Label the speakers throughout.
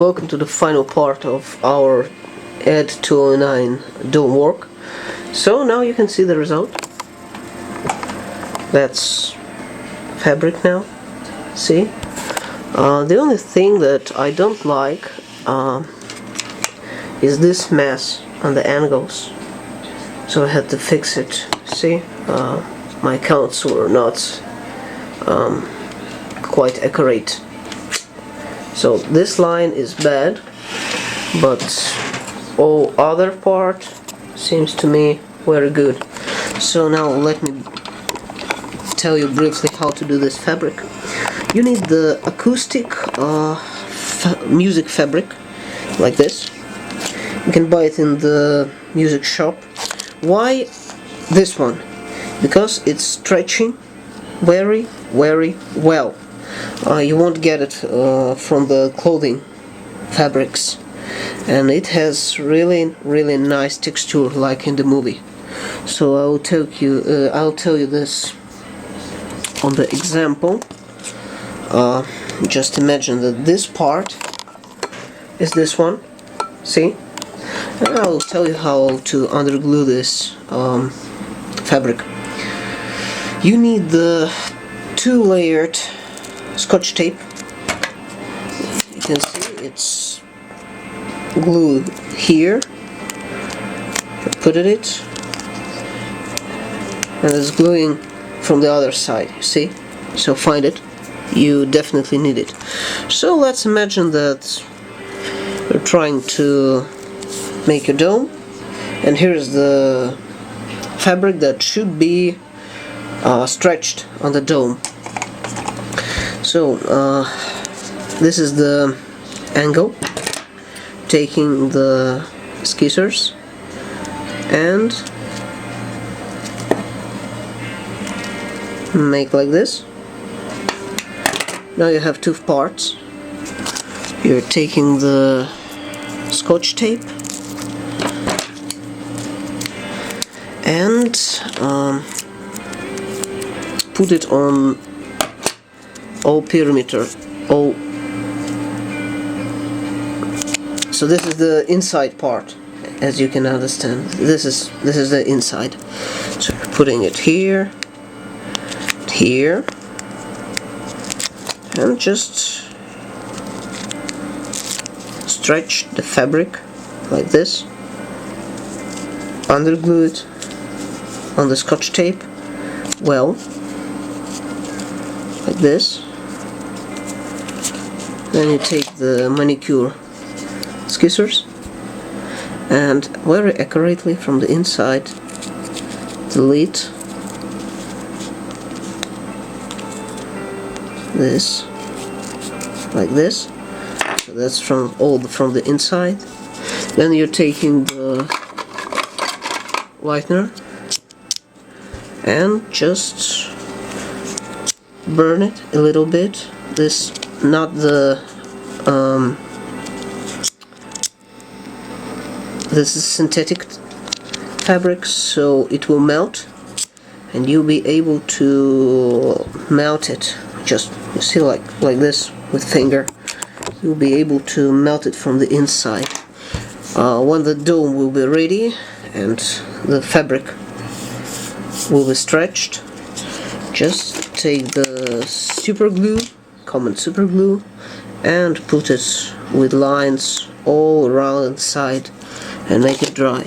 Speaker 1: Welcome to the final part of our Ed-209 dome work. So now you can see the result. That's fabric now. See? The only thing that I don't like is this mess on the angles. So I had to fix it. See? My counts were not quite accurate. So this line is bad, but all other part seems to me very good. So now let me tell you briefly how to do this fabric. You need the acoustic music fabric, like this. You can buy it in the music shop. Why this one? Because it's stretching very well. You won't get it from the clothing fabrics, and it has really nice texture like in the movie. So I'll tell you this on the example. Just imagine that this part is this one, see, and I'll tell you how to underglue this fabric. You need the two-layered Scotch tape. You can see it's glued here. Put it, and it's gluing from the other side. You see? So find it. You definitely need it. So let's imagine that you're trying to make a dome, and here's the fabric that should be stretched on the dome. So this is the angle, taking the scissors and make like this. Now you have two parts. You're taking the Scotch tape and put it on all perimeter. So this is the inside part, as you can understand. This is the inside. So you're putting it here, and just stretch the fabric like this. Underglue it on the Scotch tape well, like this. Then you take the manicure scissors and very accurately from the inside delete this, like this. So that's from the inside. Then you're taking the lightener and just burn it a little bit. This not the this is synthetic fabric, so it will melt, and you'll be able to melt it. Just you see, like this with finger. You'll be able to melt it from the inside. When the dome will be ready and the fabric will be stretched, just take the super glue, common super glue, and put it with lines all around inside and make it dry.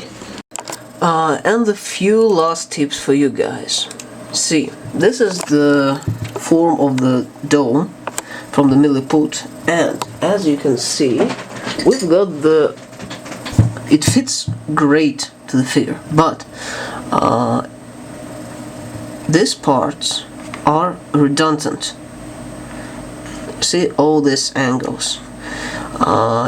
Speaker 1: And a few last tips for you guys. See, this is the form of the dome from the milliput, and as you can see, we've got it fits great to the figure, but these parts are redundant. See all these angles.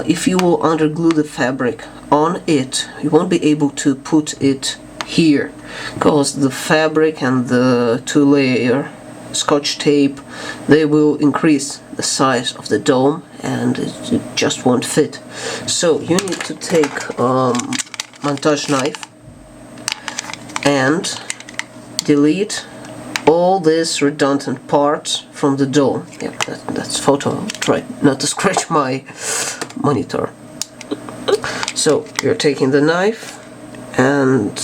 Speaker 1: If you will underglue the fabric on it, you won't be able to put it here, because the fabric and the two-layer Scotch tape, they will increase the size of the dome and it just won't fit. So you need to take montage knife and delete all these redundant parts from the dome. Yeah, that's photo. Try not to scratch my monitor. So you're taking the knife, and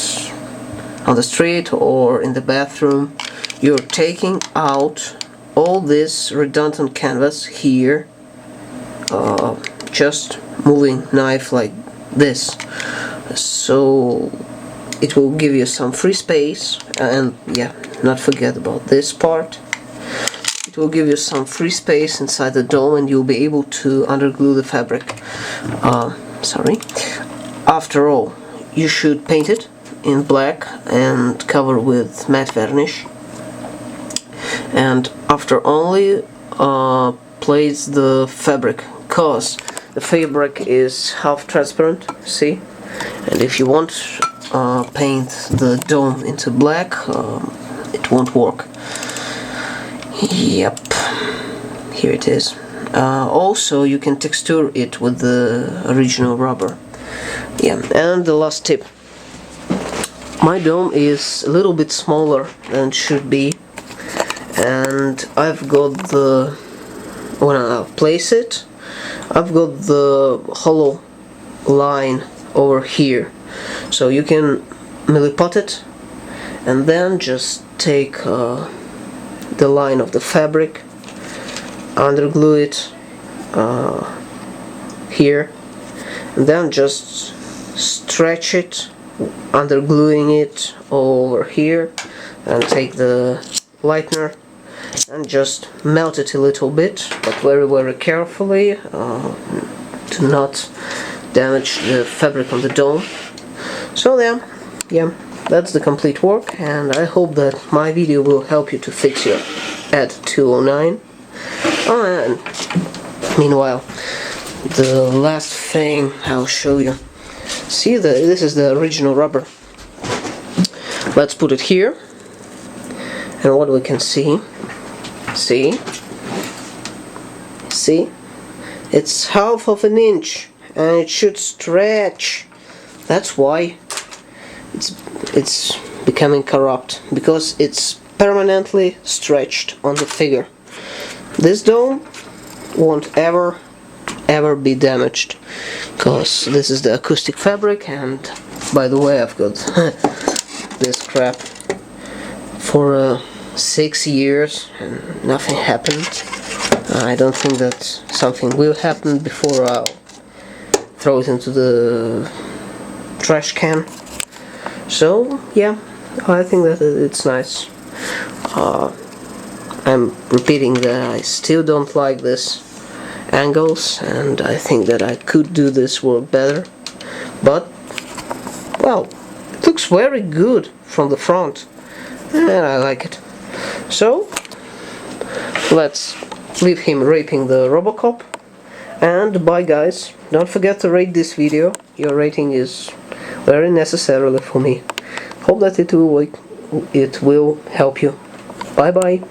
Speaker 1: on the street or in the bathroom, you're taking out all this redundant canvas here, just moving knife like this, so it will give you some free space. And yeah, not forget about this part. It will give you some free space inside the dome, and you'll be able to underglue the fabric. After all, you should paint it in black and cover with matte varnish, and after only place the fabric, cause the fabric is half transparent, see? And if you want paint the dome into black, it won't work. Yep, here it is. Also, you can texture it with the original rubber. Yeah, and the last tip. My dome is a little bit smaller than it should be, and I've got the, when I place it, I've got the hollow line over here. So you can milliput it and then just take the line of the fabric, underglue it here, and then just stretch it, undergluing it over here, and take the lightener and just melt it a little bit, but very carefully to not damage the fabric on the dome. So then, yeah, that's the complete work, and I hope that my video will help you to fix your Ed-209. And meanwhile, the last thing I'll show you. See, this is the original rubber. Let's put it here, and what we can see, it's half of an inch, and it should stretch. That's why it's becoming corrupt, because it's permanently stretched on the figure. This dome won't ever be damaged, because this is the acoustic fabric. And by the way, I've got this crap for 6 years and nothing happened. I don't think that something will happen before I'll throw it into the trash can. So yeah, I think that it's nice. I'm repeating that I still don't like this angles, and I think that I could do this work better, but well, it looks very good from the front and I like it. So let's leave him raping the Robocop, and bye guys. Don't forget to rate this video. Your rating is very necessarily for me. Hope that it will help you. Bye bye.